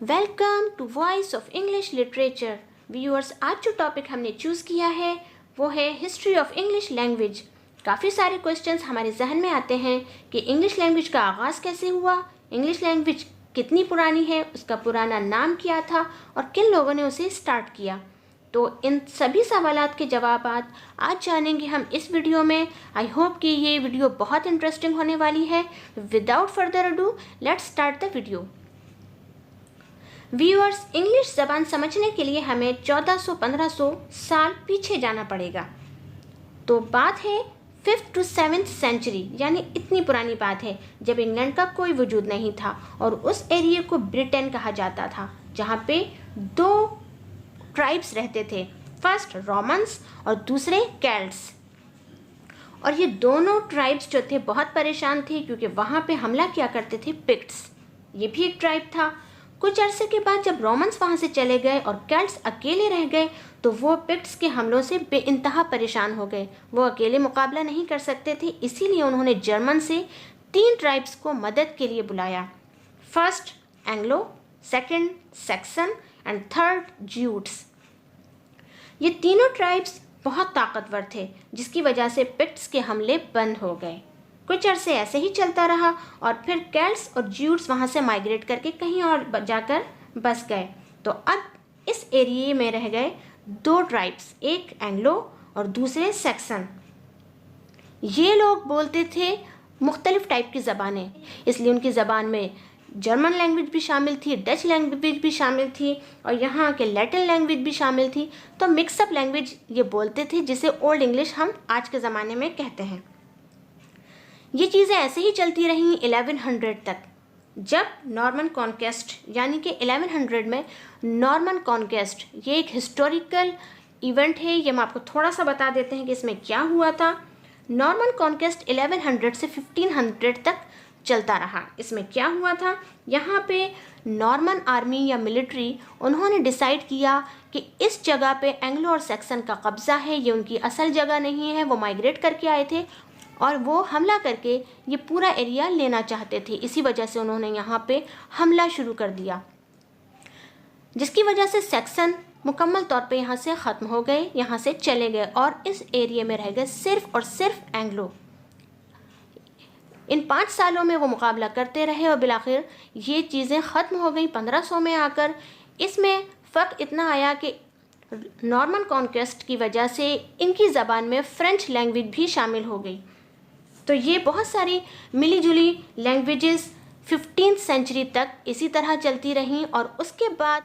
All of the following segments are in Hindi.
Welcome to voice of English literature. Viewers, आज जो टॉपिक हमने चूज़ किया है वो है हिस्ट्री ऑफ इंग्लिश लैंग्वेज। काफ़ी सारे क्वेश्चंस हमारे जहन में आते हैं कि इंग्लिश लैंग्वेज का आगाज़ कैसे हुआ, इंग्लिश लैंग्वेज कितनी पुरानी है, उसका पुराना नाम क्या था और किन लोगों ने उसे स्टार्ट किया। तो इन सभी सवालात के जवाब आज जानेंगे हम इस वीडियो में। आई होप कि ये वीडियो बहुत इंटरेस्टिंग होने वाली है। Without further ado, let's start the video. Viewers, English ज़बान समझने के लिए हमें 1400-1500 साल पीछे जाना पड़ेगा। तो बात है 5th to 7th सेंचुरी, यानी इतनी पुरानी बात है जब इंग्लैंड का कोई वजूद नहीं था और उस एरिया को ब्रिटेन कहा जाता था, जहाँ पे दो ट्राइब्स रहते थे, फर्स्ट रोमन्स और दूसरे केल्ट्स। और ये दोनों ट्राइब्स जो थे बहुत परेशान थे क्योंकि वहाँ पे हमला किया करते थे पिक्ट्स। ये भी एक ट्राइब था। कुछ अरसे के बाद जब रोमन्स वहाँ से चले गए और केल्ट्स अकेले रह गए तो वो पिक्ट्स के हमलों से बेइंतहा परेशान हो गए। वो अकेले मुकाबला नहीं कर सकते थे, इसीलिए उन्होंने जर्मन से 3 ट्राइब्स को मदद के लिए बुलाया। First Anglo, second Saxon and third Jutes. ये तीनों ट्राइब्स बहुत ताकतवर थे, जिसकी वजह से पिक्ट्स के हमले बंद हो गए। कुछ अरसे ऐसे ही चलता रहा और फिर केल्ट्स और ज्यूट्स वहाँ से माइग्रेट करके कहीं और जाकर बस गए। तो अब इस एरिया में रह गए 2 ट्राइब्स, एक एंग्लो और दूसरे सैक्सन। ये लोग बोलते थे मुख्तलिफ टाइप की ज़बानें, इसलिए उनकी ज़बान में जर्मन लैंग्वेज भी शामिल थी, डच लैंग्वेज भी शामिल थी और यहाँ के लैटिन लैंग्वेज भी शामिल थी। तो मिक्सअप लैंग्वेज ये बोलते थे, जिसे ओल्ड इंग्लिश हम आज के ज़माने में कहते हैं। ये चीज़ें ऐसे ही चलती रहीं 1100 तक, जब नॉर्मन कॉन्क्वेस्ट, यानी कि 1100 में नॉर्मन कॉन्क्वेस्ट, ये एक हिस्टोरिकल इवेंट है। ये हम आपको थोड़ा सा बता देते हैं कि इसमें क्या हुआ था। नॉर्मन कॉन्क्वेस्ट 1100 से 1500 तक चलता रहा। इसमें क्या हुआ था, यहाँ पे नॉर्मन आर्मी या मिलिट्री, उन्होंने डिसाइड किया कि इस जगह पे एंग्लो और सैक्सन का कब्ज़ा है, ये उनकी असल जगह नहीं है। वो माइग्रेट करके आए थे और वो हमला करके ये पूरा एरिया लेना चाहते थे। इसी वजह से उन्होंने यहाँ पे हमला शुरू कर दिया, जिसकी वजह से सैक्सन मुकम्मल तौर पे यहाँ से ख़त्म हो गए, यहाँ से चले गए और इस एरिया में रह गए सिर्फ और सिर्फ एंग्लो। इन 5 सालों में वो मुकाबला करते रहे और बिलाखिर ये चीज़ें ख़त्म हो गई 1500 में आकर। इसमें फ़र्क इतना आया कि नॉर्मन कॉन्क्वेस्ट की वजह से इनकी ज़बान में फ़्रेंच लैंग्वेज भी शामिल हो गई। तो ये बहुत सारी मिली जुली लैंग्वेजेस 15th सेंचुरी तक इसी तरह चलती रहीं और उसके बाद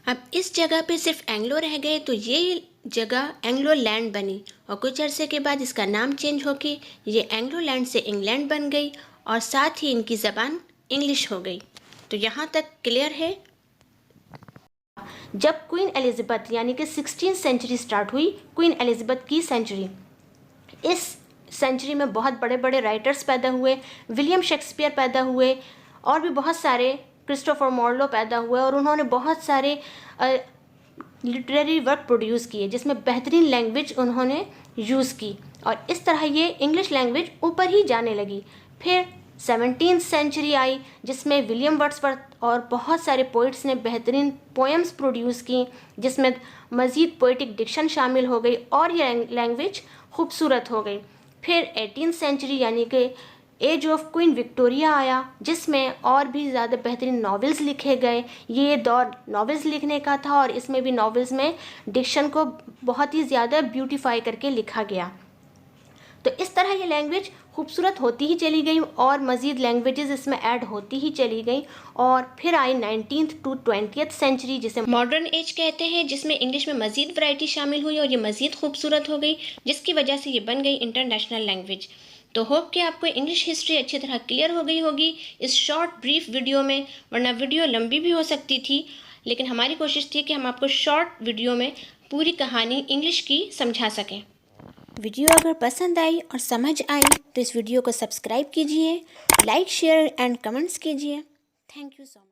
अब इस जगह पे सिर्फ एंग्लो रह गए, तो ये जगह एंग्लो लैंड बनी और कुछ अरसे के बाद इसका नाम चेंज होके ये एंग्लो लैंड से इंग्लैंड बन गई और साथ ही इनकी ज़बान इंग्लिश हो गई। तो यहाँ तक क्लियर है। जब क्वीन एलिज़ाबेथ, यानी कि 16th सेंचुरी स्टार्ट हुई, क्वीन एलिज़ाबेथ की सेंचुरी, इस सेंचुरी में बहुत बड़े बड़े राइटर्स पैदा हुए। विलियम शेक्सपियर पैदा हुए और भी बहुत सारे, क्रिस्टोफर मार्लो पैदा हुए और उन्होंने बहुत सारे लिटरेरी वर्क प्रोड्यूस किए जिसमें बेहतरीन लैंग्वेज उन्होंने यूज़ की और इस तरह ये इंग्लिश लैंग्वेज ऊपर ही जाने लगी। फिर 17th सेंचुरी आई जिसमें विलियम वर्ड्सवर्थ और बहुत सारे पोइट्स ने बेहतरीन पोएम्स प्रोड्यूस की, जिसमें मज़ीद पोइटिक डिक्शन शामिल हो गई और ये लैंग्वेज खूबसूरत हो गई। फिर 18th सेंचुरी यानी कि एज ऑफ क्वीन विक्टोरिया आया, जिसमें और भी ज़्यादा बेहतरीन नॉवेल्स लिखे गए। ये दौर नॉवेल्स लिखने का था और इसमें भी नॉवेल्स में डिक्शन को बहुत ही ज़्यादा ब्यूटीफाई करके लिखा गया। तो इस तरह ये लैंग्वेज खूबसूरत होती ही चली गई और मज़ीद लैंग्वेजेस इसमें ऐड होती ही चली गई। और फिर आई 19th to 20th सेंचुरी, जिसे मॉडर्न एज कहते हैं, जिसमें इंग्लिश में मज़ीद वैरायटी शामिल हुई और ये मज़ीद खूबसूरत हो गई, जिसकी वजह से ये बन गई इंटरनेशनल लैंग्वेज। तो होप कि आपको इंग्लिश हिस्ट्री अच्छी तरह क्लियर हो गई होगी इस शॉर्ट ब्रीफ वीडियो में, वरना वीडियो लंबी भी हो सकती थी, लेकिन हमारी कोशिश थी कि हम आपको शॉर्ट वीडियो में पूरी कहानी इंग्लिश की समझा सकें। वीडियो अगर पसंद आई और समझ आई तो इस वीडियो को सब्सक्राइब कीजिए, लाइक शेयर एंड कमेंट्स कीजिए। Thank you so much.